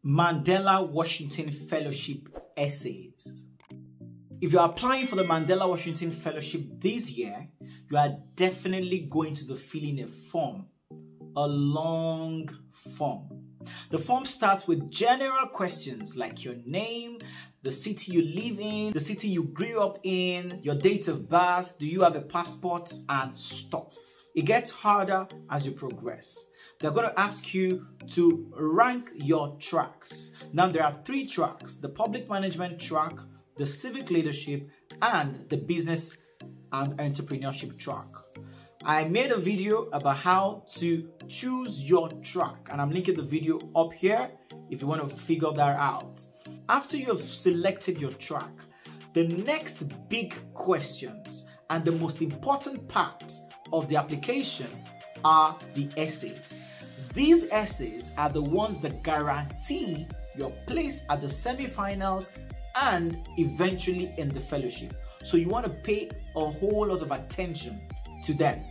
Mandela Washington Fellowship essays. If you're applying for the Mandela Washington Fellowship this year, you are definitely going to be filling a form, a long form. The form starts with general questions like your name, the city you live in, the city you grew up in, your date of birth, do you have a passport, and stuff. It gets harder as you progress. They're going to ask you to rank your tracks. Now there are 3 tracks: the public management track, the civic leadership, and the business and entrepreneurship track. I made a video about how to choose your track, and I'm linking the video up here if you want to figure that out. After you've selected your track, the next big questions and the most important part of the application are the essays. These essays are the ones that guarantee your place at the semi-finals and eventually in the fellowship. So you want to pay a whole lot of attention to them.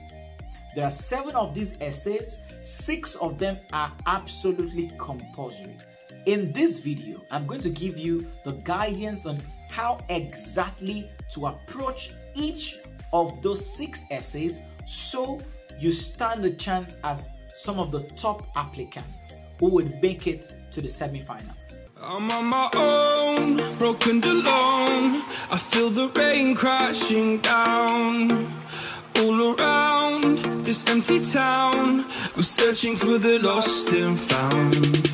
There are 7 of these essays. 6 of them are absolutely compulsory. In this video, I'm going to give you the guidance on how exactly to approach each of those 6 essays so you stand a chance as some of the top applicants who would make it to the semi-finals. I'm on my own, broken alone. I feel the rain crashing down all around this empty town. I'm searching for the lost and found,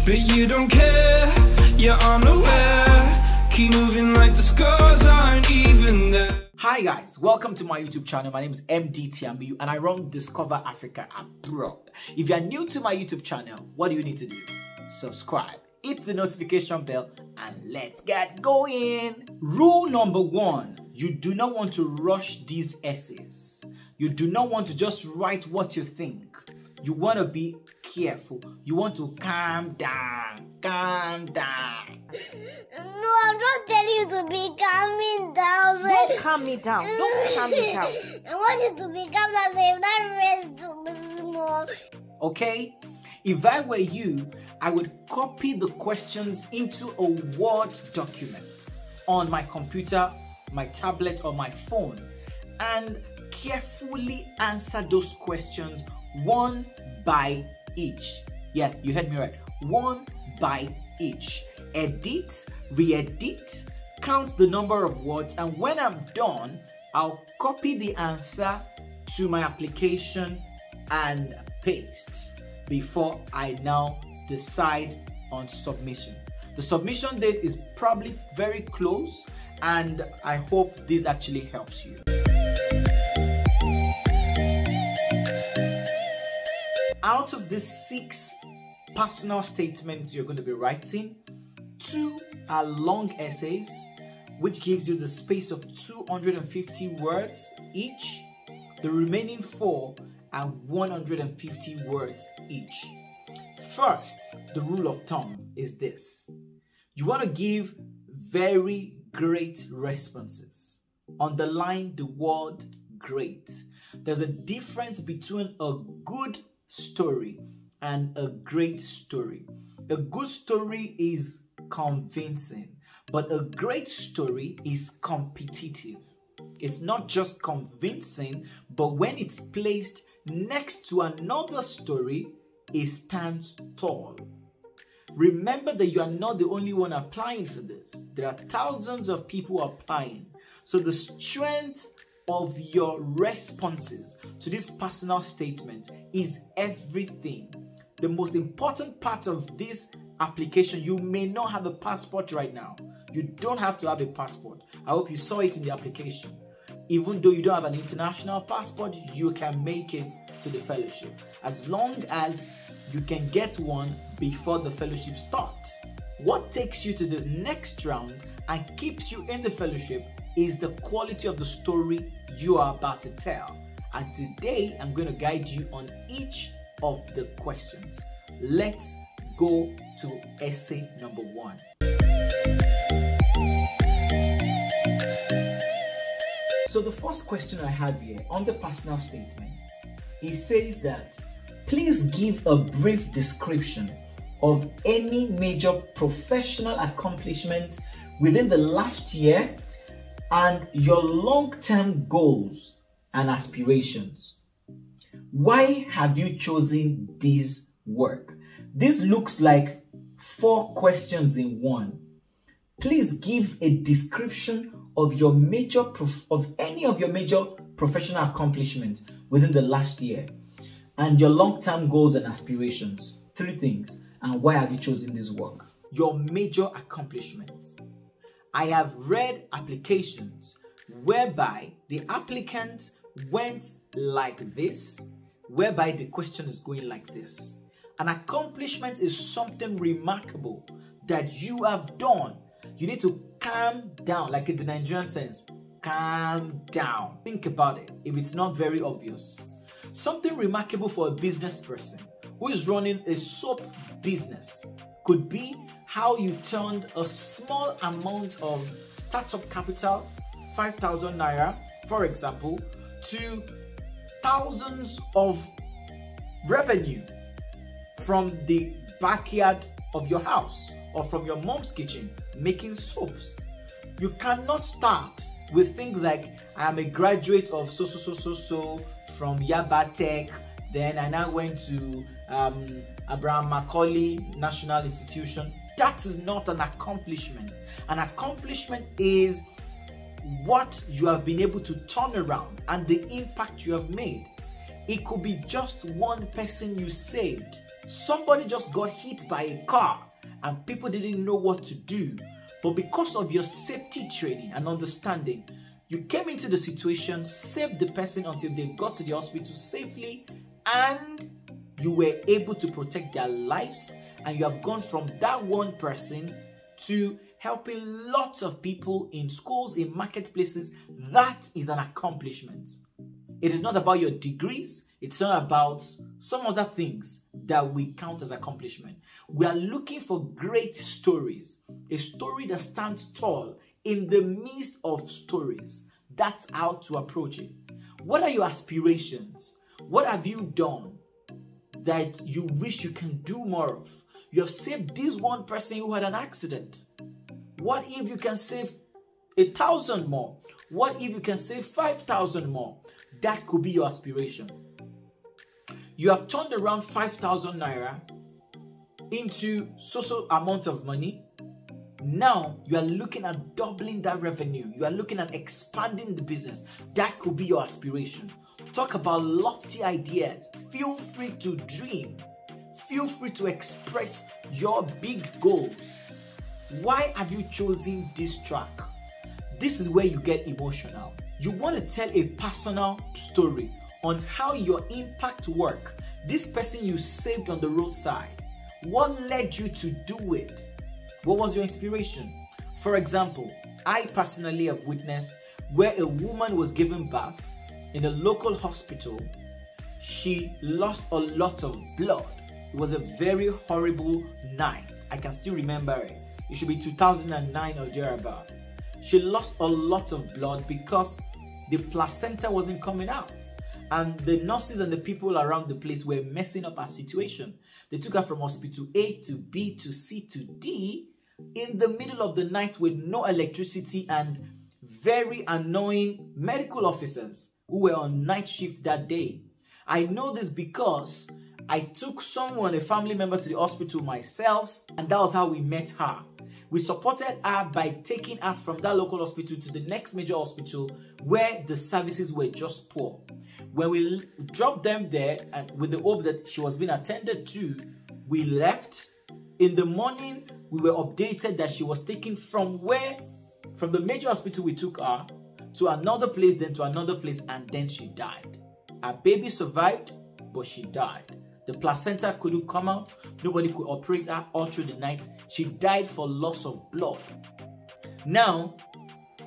but you don't care, you're unaware. Keep moving like the scars aren't even there. Hi guys, welcome to my YouTube channel. My name is Emdee Tiamiyu and I run Discover Africa Abroad. If you are new to my YouTube channel, what do you need to do? Subscribe, hit the notification bell, and let's get going. Rule number 1, you do not want to rush these essays. You do not want to just write what you think. You want to be careful. You want to calm down, calm down. No, I'm not telling you to be calming down. Don't calm me down. Don't calm me down. I want you to be calm down so if that rest small. Okay? If I were you, I would copy the questions into a Word document on my computer, my tablet, or my phone and carefully answer those questions one by each. Yeah, you heard me right. One by each. Edit, re-edit, count the number of words, and when I'm done, I'll copy the answer to my application and paste before I now decide on submission. The submission date is probably very close, and I hope this actually helps you. Out of these 6 personal statements you're going to be writing, 2 are long essays, which gives you the space of 250 words each. The remaining 4 are 150 words each. First, the rule of thumb is this. You want to give very great responses. Underline the word great. There's a difference between a good story and a great story. A good story is convincing, but a great story is competitive. It's not just convincing, but when it's placed next to another story, it stands tall. Remember that you are not the only one applying for this. There are thousands of people applying. So the strength of your responses to this personal statement is everything. The most important part of this application, you may not have a passport right now. You don't have to have a passport. I hope you saw it in the application. Even though you don't have an international passport, you can make it to the fellowship as long as you can get one before the fellowship starts. What takes you to the next round and keeps you in the fellowship is the quality of the story you are about to tell. And today I'm going to guide you on each of the questions. Let's go to essay number 1. So the first question I have here on the personal statement, it says that please give a brief description of any major professional accomplishment within the last year and your long-term goals and aspirations. Why have you chosen this work? This looks like 4 questions in one. Please give a description of your any of your major professional accomplishments within the last year and your long-term goals and aspirations. 3 things. And why have you chosen this work? Your major accomplishments. I have read applications whereby the applicant went like this, whereby the question is going like this. An accomplishment is something remarkable that you have done. You need to calm down, like in the Nigerian sense. Calm down. Think about it if it's not very obvious. Something remarkable for a business person who is running a soap business could be how you turned a small amount of startup capital, 5,000 naira, for example, to thousands of revenue from the backyard of your house or from your mom's kitchen making soaps. You cannot start with things like, I am a graduate of so from Yaba Tech, then I now went to Abraham Macaulay National Institution. That is not an accomplishment. An accomplishment is what you have been able to turn around and the impact you have made. It could be just one person you saved. Somebody just got hit by a car and people didn't know what to do. But because of your safety training and understanding, you came into the situation, saved the person until they got to the hospital safely, and you were able to protect their lives, and you have gone from that one person to helping lots of people in schools, in marketplaces. That is an accomplishment. It is not about your degrees. It's not about some other things that we count as accomplishment. We are looking for great stories. A story that stands tall in the midst of stories. That's how to approach it. What are your aspirations? What have you done that you wish you can do more of? You have saved this one person who had an accident. What if you can save 1,000 more? What if you can save 5,000 more? That could be your aspiration. You have turned around 5,000 naira into so amount of money. Now you are looking at doubling that revenue. You are looking at expanding the business. That could be your aspiration. Talk about lofty ideas. Feel free to dream. Feel free to express your big goals. Why have you chosen this track? This is where you get emotional. You want to tell a personal story on how your impact work. This person you saved on the roadside. What led you to do it? What was your inspiration? For example, I personally have witnessed where a woman was given birth in a local hospital. She lost a lot of blood. It was a very horrible night. I can still remember it. It should be 2009 or thereabout. She lost a lot of blood because the placenta wasn't coming out. And the nurses and the people around the place were messing up our situation. They took her from hospital A to B to C to D in the middle of the night with no electricity and very annoying medical officers who were on night shift that day. I know this because I took someone, a family member, to the hospital myself, and that was how we met her. We supported her by taking her from that local hospital to the next major hospital where the services were just poor. When we dropped them there and with the hope that she was being attended to, we left. In the morning, we were updated that she was taken from the major hospital we took her to another place, then to another place, and then she died. Our baby survived, but she died. The placenta couldn't come out. Nobody could operate her all through the night. She died for loss of blood. Now,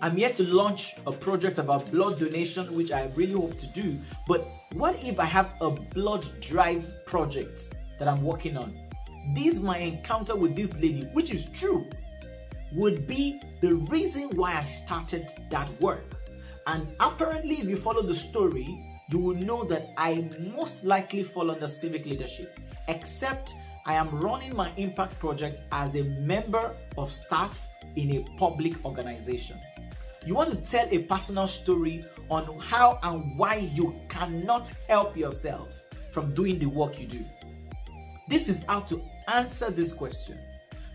I'm here to launch a project about blood donation, which I really hope to do. But what if I have a blood drive project that I'm working on? This, my encounter with this lady, which is true, would be the reason why I started that work. And apparently, if you follow the story, you will know that I most likely fall under civic leadership, except I am running my impact project as a member of staff in a public organization. You want to tell a personal story on how and why you cannot help yourself from doing the work you do. This is how to answer this question.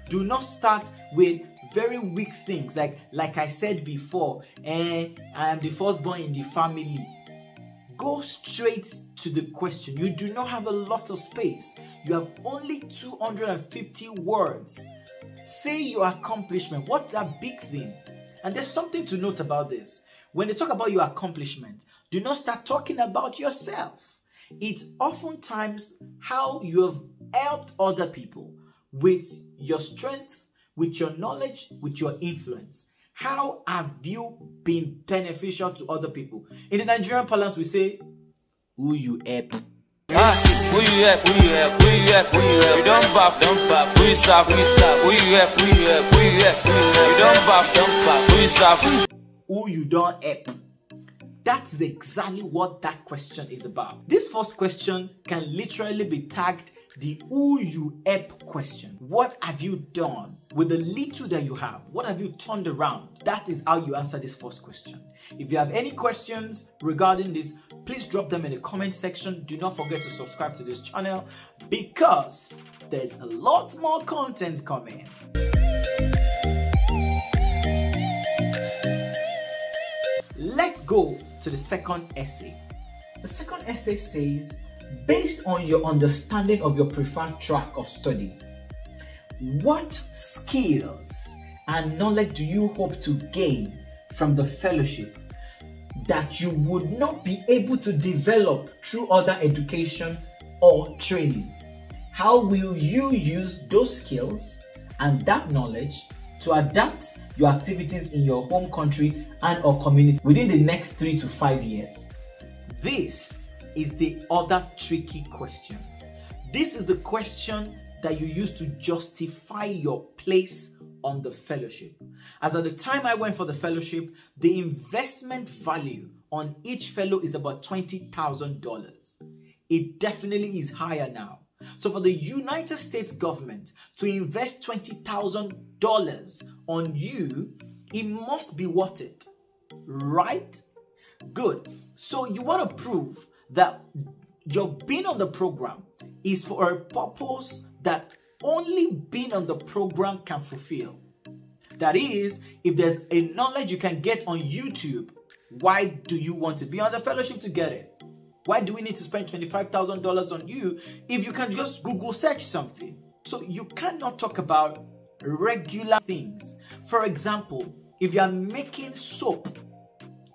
Do not start with very weak things like I said before, I am the firstborn in the family. Go straight to the question. You do not have a lot of space. You have only 250 words. Say your accomplishment. What's that big thing? And there's something to note about this. When they talk about your accomplishment, do not start talking about yourself. It's oftentimes how you have helped other people with your strength, with your knowledge, with your influence. How have you been beneficial to other people? In the Nigerian parlance, we say, who you help. Who you help, who you help, who you help, who you help. You don't bap, who you serve, who you serve. Who you help, who you help, who you help, who you help. You don't bap, who you serve. Who you don't help. That's exactly what that question is about. This first question can literally be tagged the who you help question. What have you done with the little that you have? What have you turned around? That is how you answer this first question. If you have any questions regarding this, please drop them in the comment section. Do not forget to subscribe to this channel because there's a lot more content coming. Let's go to the second essay. The second essay says, based on your understanding of your preferred track of study, what skills and knowledge do you hope to gain from the fellowship that you would not be able to develop through other education or training? How will you use those skills and that knowledge to adapt your activities in your home country and or community within the next 3 to 5 years? This is the other tricky question. This is the question that you use to justify your place on the fellowship. As at the time I went for the fellowship, the investment value on each fellow is about $20,000. It definitely is higher now. So for the United States government to invest $20,000 on you, it must be worth it, right? Good. So you want to prove that your being on the program is for a purpose that only being on the program can fulfill. That is, if there's a knowledge you can get on YouTube, why do you want to be on the fellowship to get it? Why do we need to spend $25,000 on you if you can just Google search something? So you cannot talk about regular things. For example, if you are making soap,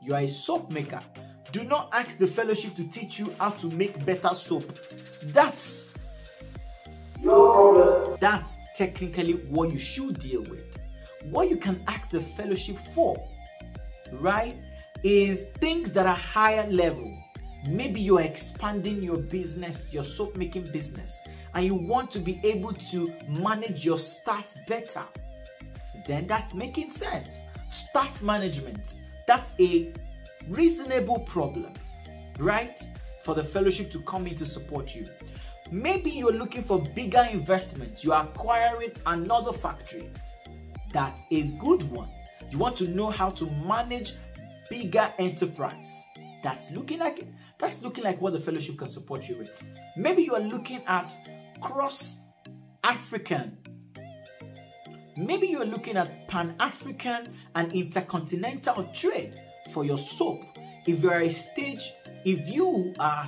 you are a soap maker, do not ask the fellowship to teach you how to make better soap. That's your problem. That's technically what you should deal with. What you can ask the fellowship for, right, is things that are higher level. Maybe you're expanding your business, your soap making business, and you want to be able to manage your staff better. Then that's making sense. Staff management, that's a reasonable problem, right? For the fellowship to come in to support you. Maybe you're looking for bigger investment. You're acquiring another factory. That's a good one. You want to know how to manage bigger enterprise. That's looking like what the fellowship can support you with. Maybe you are looking at cross-African. Maybe you are looking at Pan-African and intercontinental trade for your soap. If you are at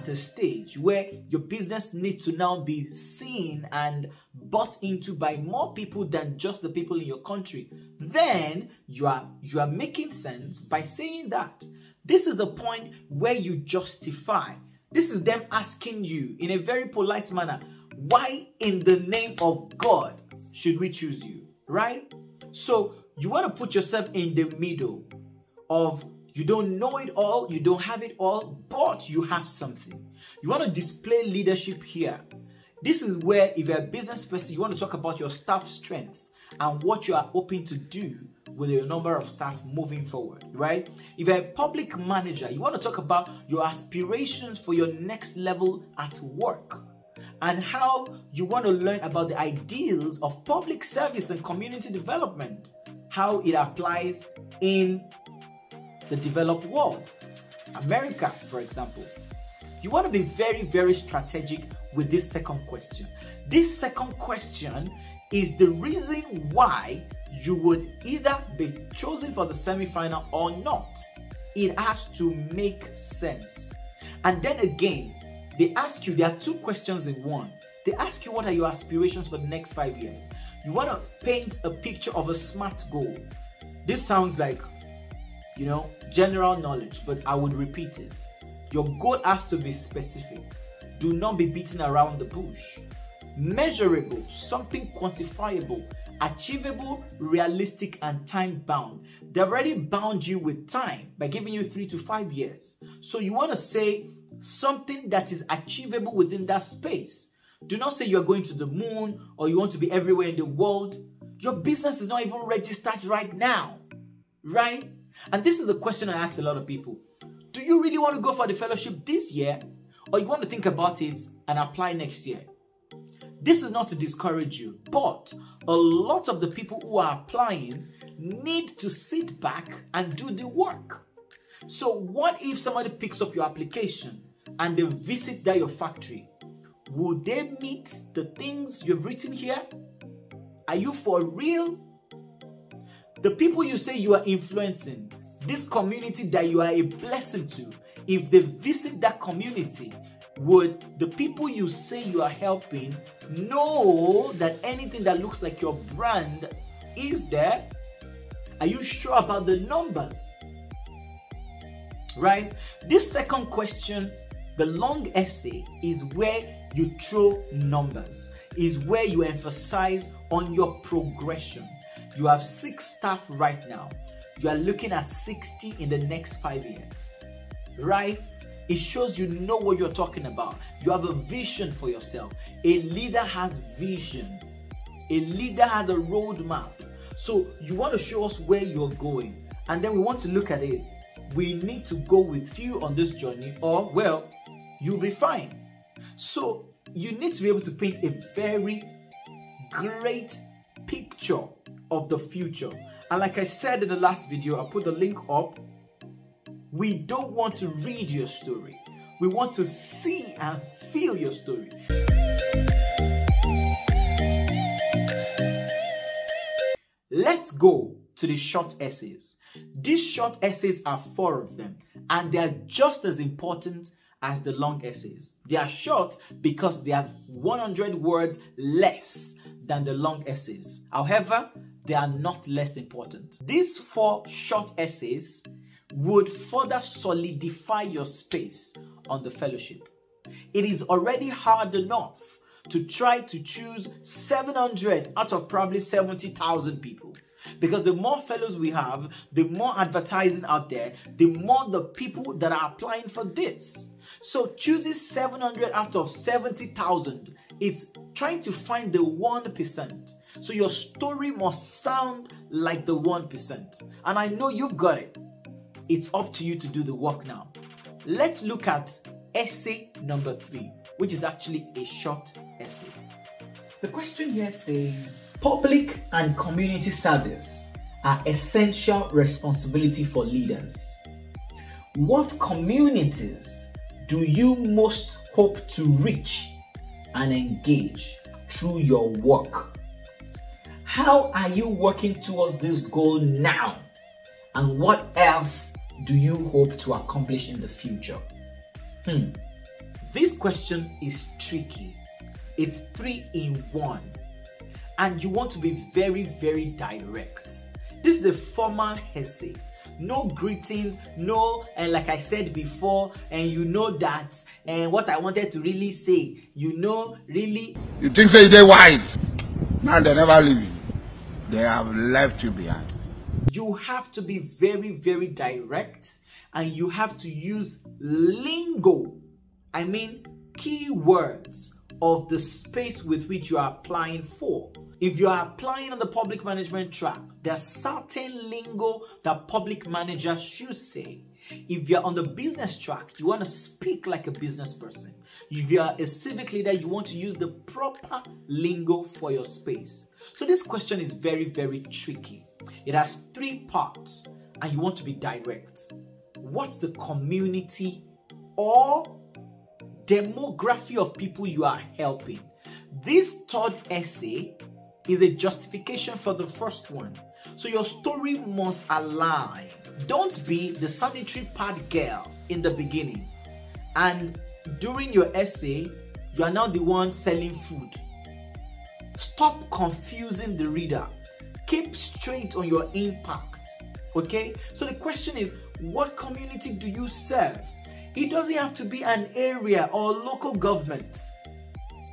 a stage where your business needs to now be seen and bought into by more people than just the people in your country, then you are making sense by saying that. This is the point where you justify. This is them asking you in a very polite manner, why in the name of God should we choose you, right? So you want to put yourself in the middle of you don't know it all, you don't have it all, but you have something. You want to display leadership here. This is where, if you're a business person, you want to talk about your staff strength and what you are hoping to do with your number of staff moving forward, right? If you're a public manager, you want to talk about your aspirations for your next level at work and how you want to learn about the ideals of public service and community development, how it applies in the developed world, America, for example. You want to be very, very strategic with this second question. This second question is the reason why you would either be chosen for the semi-final or not. It has to make sense. And then again, they ask you, there are two questions in one. They ask you, what are your aspirations for the next 5 years? You want to paint a picture of a SMART goal. This sounds like, you know, general knowledge, but I would repeat it. Your goal has to be specific. Do not be beating around the bush. Measurable, something quantifiable, achievable, realistic, and time-bound. They've already bound you with time by giving you 3 to 5 years. So you want to say something that is achievable within that space. Do not say you're going to the moon or you want to be everywhere in the world. Your business is not even registered right now, right? And this is the question I ask a lot of people. Do you really want to go for the fellowship this year, or you want to think about it and apply next year? This is not to discourage you, but a lot of the people who are applying need to sit back and do the work. So what if somebody picks up your application and they visit your factory? Will they meet the things you've written here? Are you for real? The people you say you are influencing, this community that you are a blessing to, if they visit that community, would the people you say you are helping know that anything that looks like your brand is there? Are you sure about the numbers? Right? This second question, the long essay, is where you throw numbers, is where you emphasize on your progression. You have 6 staff right now. You are looking at 60 in the next 5 years, right? It shows you know what you're talking about. You have a vision for yourself. A leader has vision. A leader has a roadmap. So you want to show us where you're going, and then we want to look at it. We need to go with you on this journey, or, well, you'll be fine. So you need to be able to paint a very great picture of the future. And like I said in the last video, I'll put the link up. We don't want to read your story. We want to see and feel your story. Let's go to the short essays. These short essays are 4 of them, and they are just as important as the long essays. They are short because they have 100 words less than the long essays. However, they are not less important. These 4 short essays would further solidify your space on the fellowship. It is already hard enough to try to choose 700 out of probably 70,000 people. Because the more fellows we have, the more advertising out there, the more the people that are applying for this. So choosing 700 out of 70,000 is trying to find the 1%. So your story must sound like the 1%. And I know you've got it. It's up to you to do the work now. Let's look at essay number 3, which is actually a short essay. The question here says, public and community service are essential responsibility for leaders. What communities do you most hope to reach and engage through your work? How are you working towards this goal now? And what else do you hope to accomplish in the future? This question is tricky. It's 3 in 1. And you want to be very, very direct. This is a formal essay. No greetings, no, and like I said before, and you know that, and what I wanted to really say, you know, really. You think say they're wise? Now they never leave you. They have left you behind. You have to be very, very direct, and you have to use lingo. I mean, keywords of the space with which you are applying for. If you are applying on the public management track, there's certain lingo that public managers should say. If you're on the business track, you want to speak like a business person. If you're a civic leader, you want to use the proper lingo for your space. So this question is very, very tricky. It has 3 parts and you want to be direct. What's the community or demography of people you are helping? This third essay is a justification for the first one. So your story must align. Don't be the sanitary pad girl in the beginning, and during your essay, you are now the one selling food. Stop confusing the reader. Keep straight on your impact. Okay? So the question is, what community do you serve? It doesn't have to be an area or local government.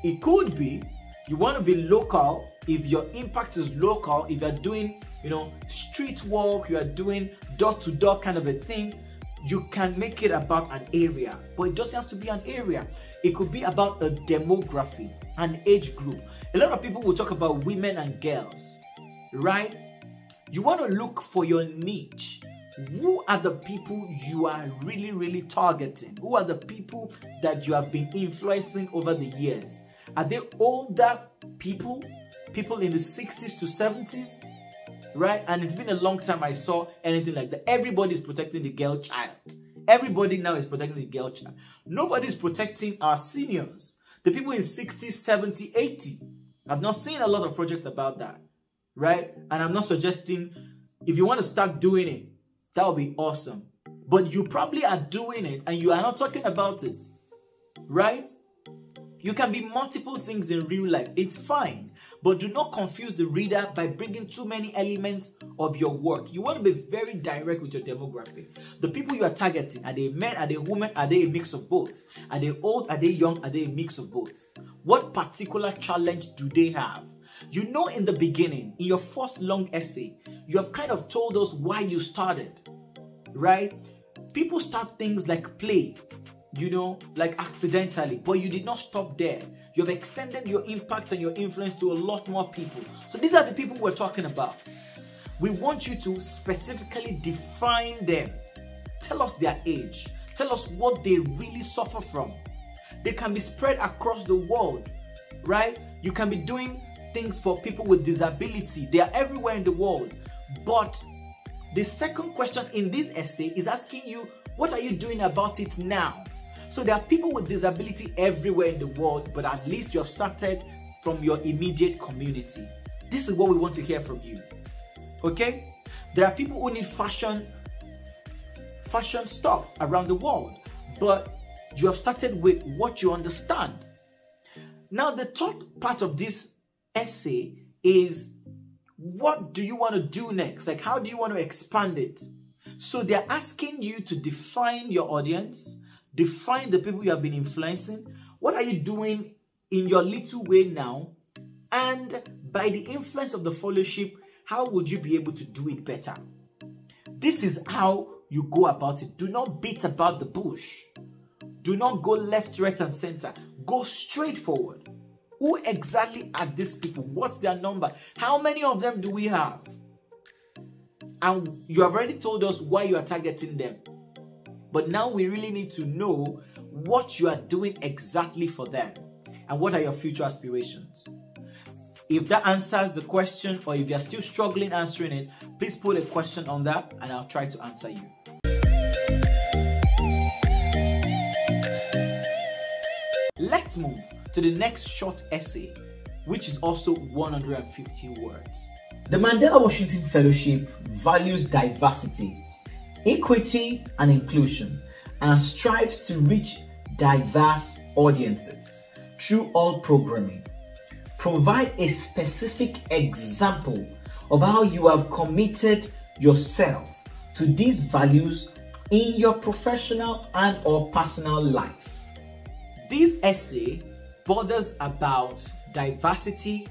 It could be you want to be local. If your impact is local, if you're doing, street walk, you are doing door-to-door kind of a thing, you can make it about an area. But it doesn't have to be an area. It could be about a demography, an age group. A lot of people will talk about women and girls, right? You want to look for your niche. Who are the people you are really, really targeting? Who are the people that you have been influencing over the years? Are they older people? People in the 60s to 70s? Right? And it's been a long time I saw anything like that. Everybody's protecting the girl child. Everybody now is protecting the girl child. Nobody's protecting our seniors. The people in 60, 70, 80. I've not seen a lot of projects about that. Right? And I'm not suggesting, if you want to start doing it, that would be awesome. But you probably are doing it and you are not talking about it. Right? You can be multiple things in real life. It's fine. But do not confuse the reader by bringing too many elements of your work. You want to be very direct with your demographic. The people you are targeting, are they men, are they women, are they a mix of both? Are they old, are they young, are they a mix of both? What particular challenge do they have? In the beginning, in your first long essay, you have kind of told us why you started, right? People start things like play, like accidentally, but you did not stop there. You have extended your impact and your influence to a lot more people. So these are the people we're talking about. We want you to specifically define them. Tell us their age. Tell us what they really suffer from. They can be spread across the world, right? You can be doing things for people with disability. They are everywhere in the world. But the second question in this essay is asking you, what are you doing about it now? So there are people with disability everywhere in the world, but at least you have started from your immediate community. This is what we want to hear from you. Okay? There are people who need fashion stuff around the world, but you have started with what you understand. Now, the third part of this essay is, what do you want to do next? Like, how do you want to expand it? So they're asking you to define your audience, define the people you have been influencing. What are you doing in your little way now? And by the influence of the fellowship, how would you be able to do it better? This is how you go about it. Do not beat about the bush. Do not go left, right, and center. Go straight forward. Who exactly are these people? What's their number? How many of them do we have? And you have already told us why you are targeting them. But now we really need to know what you are doing exactly for them. And what are your future aspirations? If that answers the question, or if you're still struggling answering it, please put a question on that and I'll try to answer you. Let's move to the next short essay, which is also 150 words. The Mandela Washington Fellowship values diversity, equity, and inclusion, and strives to reach diverse audiences through all programming. Provide a specific example of how you have committed yourself to these values in your professional and or personal life. This essay bothers about diversity,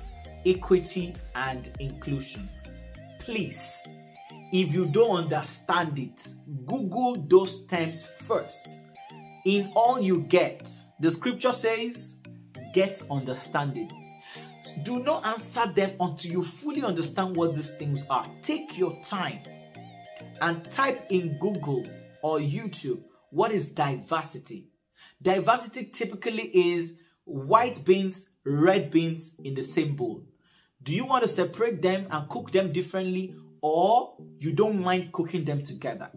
equity, and inclusion. Please, if you don't understand it, Google those terms first. In all you get, the scripture says, get understanding. Do not answer them until you fully understand what these things are. Take your time and type in Google or YouTube, what is diversity? Diversity typically is white beans, red beans in the same bowl. Do you want to separate them and cook them differently, or you don't mind cooking them together?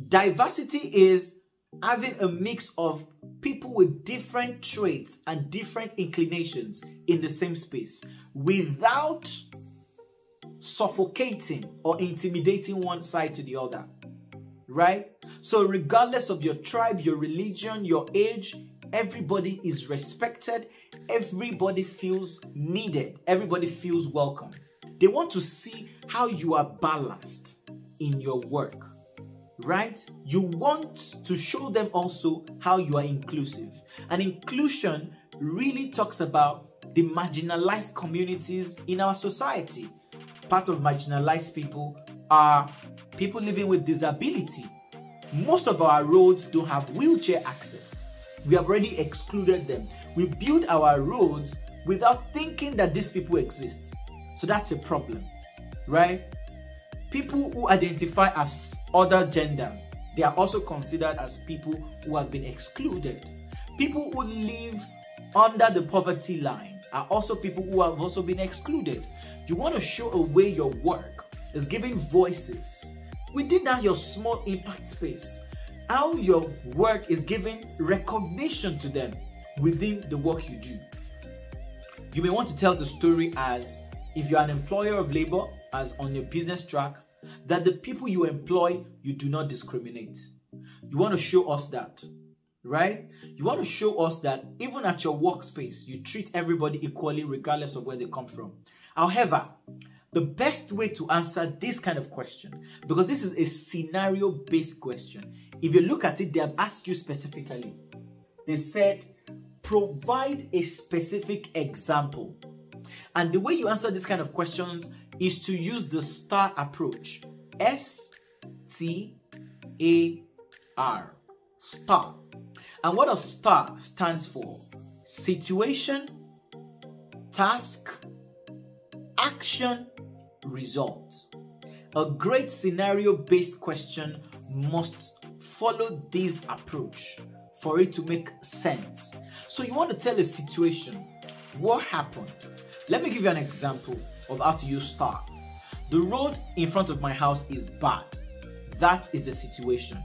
Diversity is having a mix of people with different traits and different inclinations in the same space without suffocating or intimidating one side to the other, right? So regardless of your tribe, your religion, your age, everybody is respected, everybody feels needed, everybody feels welcome. They want to see how you are balanced in your work, right? You want to show them also how you are inclusive. And inclusion really talks about the marginalized communities in our society. Part of marginalized people are people living with disability. Most of our roads don't have wheelchair access. We have already excluded them. We build our roads without thinking that these people exist. So that's a problem, right? People who identify as other genders, they are also considered as people who have been excluded. People who live under the poverty line are also people who have also been excluded. You want to show a way your work is giving voices within that your small impact space, how your work is giving recognition to them within the work you do. You may want to tell the story as if you're an employer of labor, as on your business track, that the people you employ, you do not discriminate. You want to show us that, right? You want to show us that even at your workspace, you treat everybody equally regardless of where they come from. However, the best way to answer this kind of question, because this is a scenario-based question, if you look at it, they have asked you specifically. They said, provide a specific example. And the way you answer this kind of questions is to use the STAR approach. S-T-A-R. STAR. And what does STAR stands for? Situation, task, action, results. A great scenario-based question must follow this approach for it to make sense. So you want to tell a situation. What happened? Let me give you an example of how to use STAR. The road in front of my house is bad. That is the situation.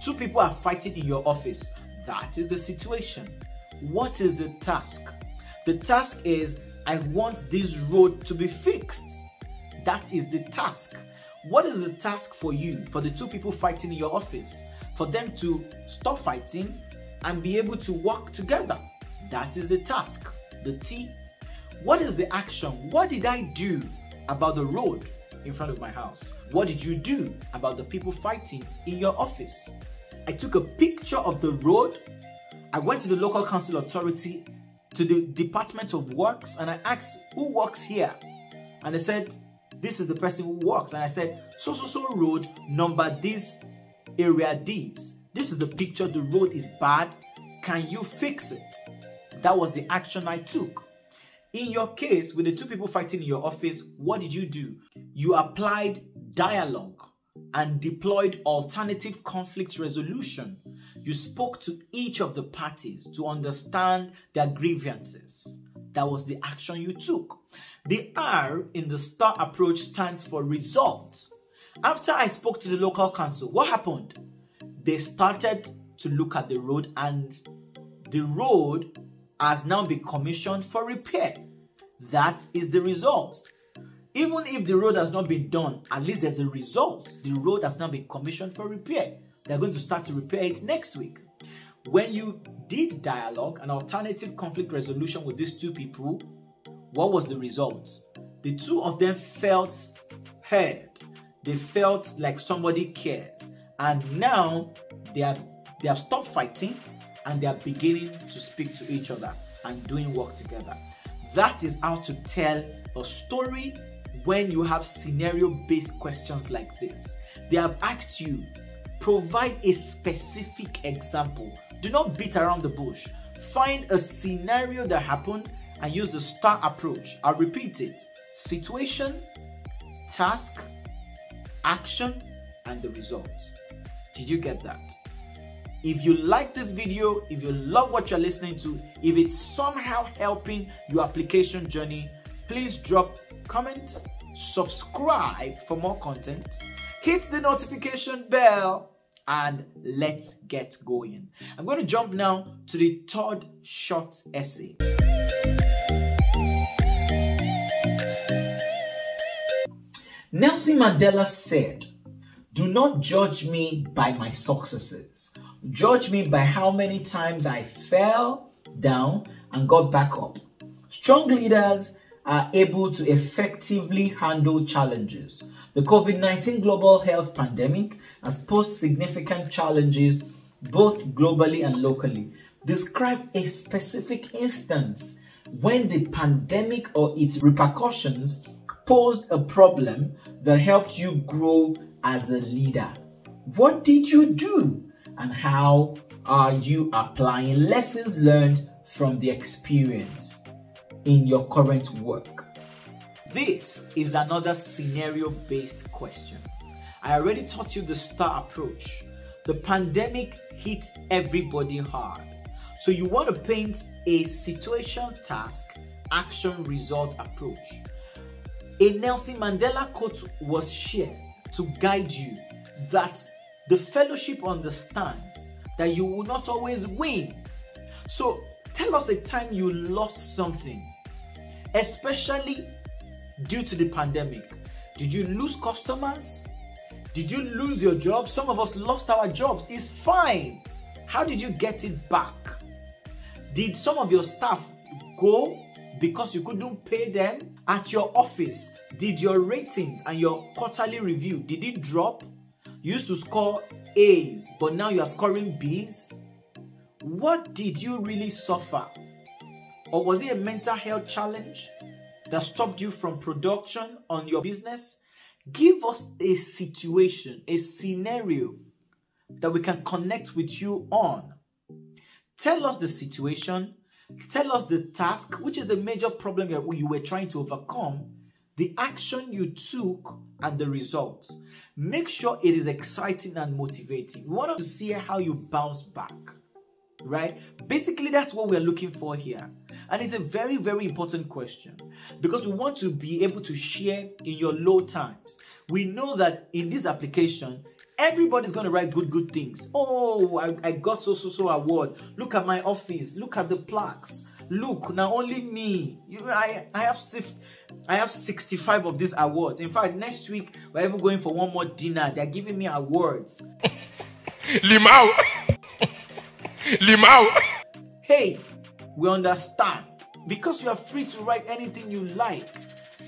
Two people are fighting in your office. That is the situation. What is the task? The task is, I want this road to be fixed. That is the task. What is the task for you, for the two people fighting in your office? For them to stop fighting and be able to work together. That is the task. The T. What is the action? What did I do about the road in front of my house? What did you do about the people fighting in your office? I took a picture of the road. I went to the local council authority, to the Department of Works, and I asked, who works here? And they said, this is the person who works. And I said, so road, number this, area this. This is the picture, the road is bad. Can you fix it? That was the action I took. In your case, with the two people fighting in your office, what did you do? You applied dialogue and deployed alternative conflict resolution. You spoke to each of the parties to understand their grievances. That was the action you took. The R in the STAR approach stands for results. After I spoke to the local council, what happened? They started to look at the road, and the road has now been commissioned for repair. That is the result. Even if the road has not been done, at least there's a result. The road has now been commissioned for repair. They're going to start to repair it next week. When you did dialogue and alternative conflict resolution with these two people, what was the result? The two of them felt heard. They felt like somebody cares. And now they have stopped fighting and they are beginning to speak to each other and doing work together. That is how to tell a story when you have scenario-based questions like this. They have asked you, provide a specific example. Do not beat around the bush. Find a scenario that happened and use the STAR approach. I'll repeat it. Situation, task, action, and the result. Did you get that? If you like this video, if you love what you're listening to, if it's somehow helping your application journey, please drop comments, subscribe for more content, hit the notification bell, and let's get going. I'm going to jump now to the third short essay. Nelson Mandela said, "Do not judge me by my successes. Judge me by how many times I fell down and got back up." Strong leaders are able to effectively handle challenges. The COVID-19 global health pandemic has posed significant challenges both globally and locally. Describe a specific instance when the pandemic or its repercussions posed a problem that helped you grow as a leader. What did you do, and how are you applying lessons learned from the experience in your current work? This is another scenario-based question. I already taught you the STAR approach. The pandemic hit everybody hard. So you want to paint a situation, task, action, result approach. A Nelson Mandela quote was shared to guide you that the fellowship understands that you will not always win. So tell us a time you lost something, especially due to the pandemic. Did you lose customers? Did you lose your job? Some of us lost our jobs. It's fine. How did you get it back? Did some of your staff go because you couldn't pay them? At your office, did your ratings and your quarterly review, did it drop? You used to score A's, but now you are scoring B's. What did you really suffer? Or was it a mental health challenge that stopped you from production on your business? Give us a situation, a scenario that we can connect with you on. Tell us the situation. Tell us the task, which is the major problem you were trying to overcome, the action you took, and the results. Make sure it is exciting and motivating. We want to see how you bounce back, right? Basically, that's what we're looking for here. And it's a very, very important question because we want to be able to share in your low times. We know that in this application, everybody's going to write good things. Oh, I got so award. Look at my office. Look at the plaques. Look, now only me. I have 65 of these awards. In fact, next week we're even going for one more dinner. They're giving me awards. Limau. Limau. Hey, we understand. Because you are free to write anything you like,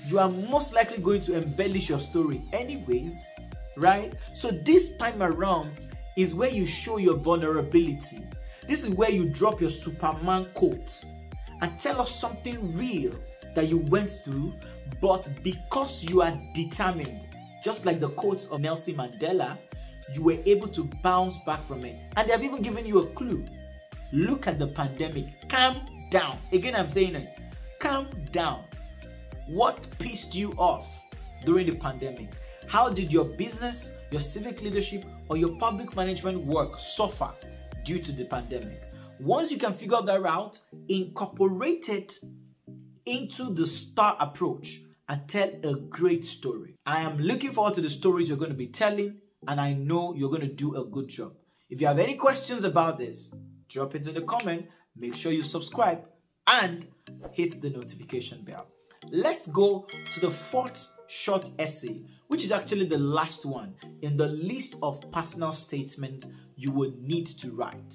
you are most likely going to embellish your story anyways, right? So this time around is where you show your vulnerability. This is where you drop your Superman quote and tell us something real that you went through, but because you are determined, just like the quotes of Nelson Mandela, you were able to bounce back from it. And they have even given you a clue. Look at the pandemic. Calm down. Again, I'm saying it. Calm down. What pissed you off during the pandemic? How did your business, your civic leadership, or your public management work suffer due to the pandemic? Once you can figure that out, incorporate it into the STAR approach and tell a great story. I am looking forward to the stories you're going to be telling, and I know you're going to do a good job. If you have any questions about this, drop it in the comment. Make sure you subscribe and hit the notification bell. Let's go to the fourth short essay, which is actually the last one in the list of personal statements you will need to write.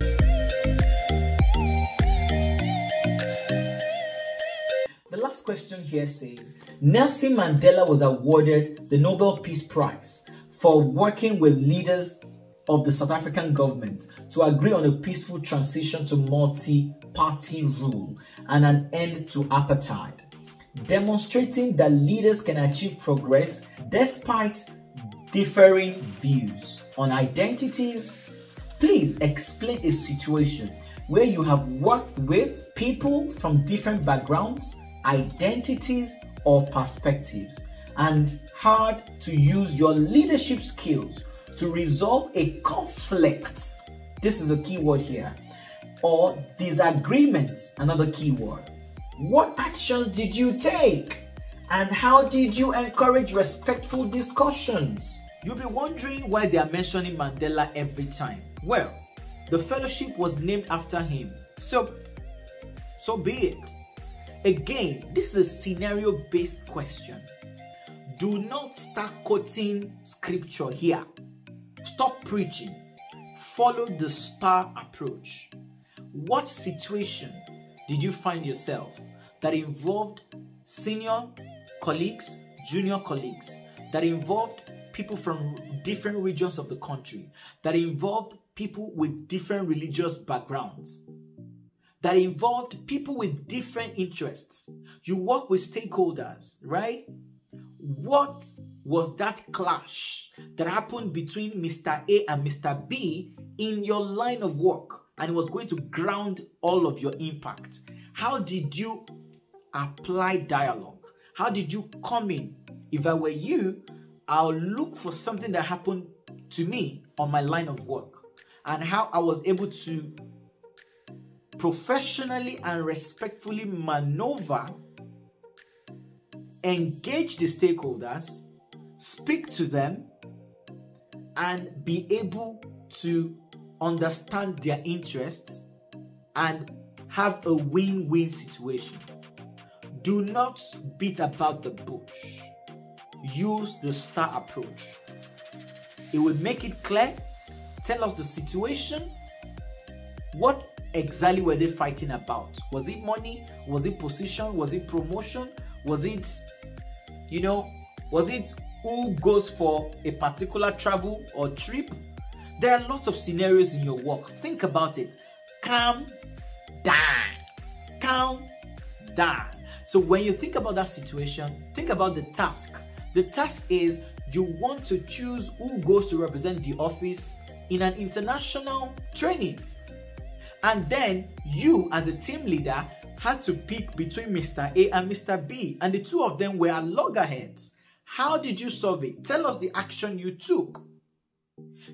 The last question here says, Nelson Mandela was awarded the Nobel Peace Prize for working with leaders of the South African government to agree on a peaceful transition to multi-party rule and an end to apartheid, demonstrating that leaders can achieve progress despite differing views on identities. Please explain a situation where you have worked with people from different backgrounds, identities, or perspectives, and had to use your leadership skills to resolve a conflict. This is a key word here. Or disagreement, another key word. What actions did you take? And how did you encourage respectful discussions? You'll be wondering why they are mentioning Mandela every time. Well, the fellowship was named after him. So be it. Again, this is a scenario-based question. Do not start quoting scripture here. Stop preaching. Follow the STAR approach. What situation did you find yourself that involved senior colleagues, junior colleagues, that involved people from different regions of the country, that involved people with different religious backgrounds, that involved people with different interests? You work with stakeholders, right? What was that clash that happened between Mr. A and Mr. B in your line of work, and it was going to ground all of your impact? How did you apply dialogue? How did you come in? If I were you, I'll look for something that happened to me on my line of work and how I was able to professionally and respectfully maneuver, engage the stakeholders, speak to them, and be able to understand their interests and have a win-win situation. Do not beat about the bush. Use the STAR approach. It will make it clear. Tell us the situation. What exactly were they fighting about? Was it money? Was it position? Was it promotion? Was it, was it who goes for a particular travel or trip? There are lots of scenarios in your work. Think about it. Calm down. Calm down. So when you think about that situation, think about the task. The task is you want to choose who goes to represent the office in an international training. And then you, as a team leader, had to pick between Mr. A and Mr. B, and the two of them were at loggerheads. How did you solve it? Tell us the action you took.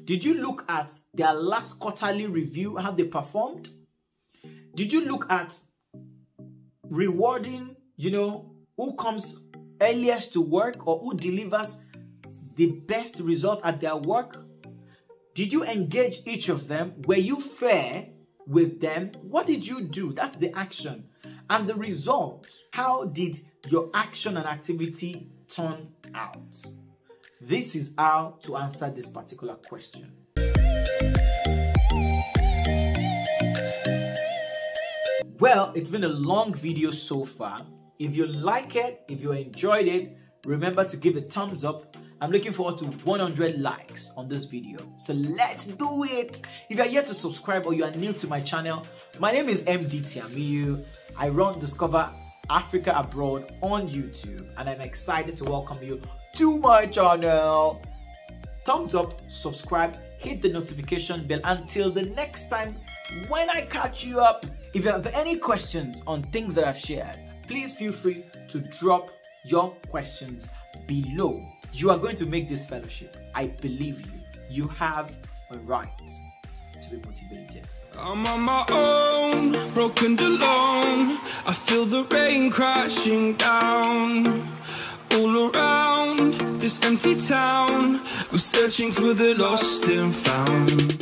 Did you look at their last quarterly review, how they performed? Did you look at rewarding, who comes earliest to work or who delivers the best result at their work? Did you engage each of them? Were you fair with them? What did you do? That's the action. And the result, how did your action and activity turn out? This is how to answer this particular question. Well, it's been a long video so far. If you like it, if you enjoyed it, remember to give a thumbs up. I'm looking forward to 100 likes on this video. So let's do it. If you're yet to subscribe or you are new to my channel, my name is Emdee Tiamiyu. I run Discover Africa Abroad on YouTube, and I'm excited to welcome you to my channel. Thumbs up, subscribe, hit the notification bell. Until the next time when I catch you up. If you have any questions on things that I've shared, please feel free to drop your questions below. You are going to make this fellowship. I believe you. You have a right to be motivated. I'm on my own, broken and alone. I feel the rain crashing down all around this empty town. We're searching for the lost and found.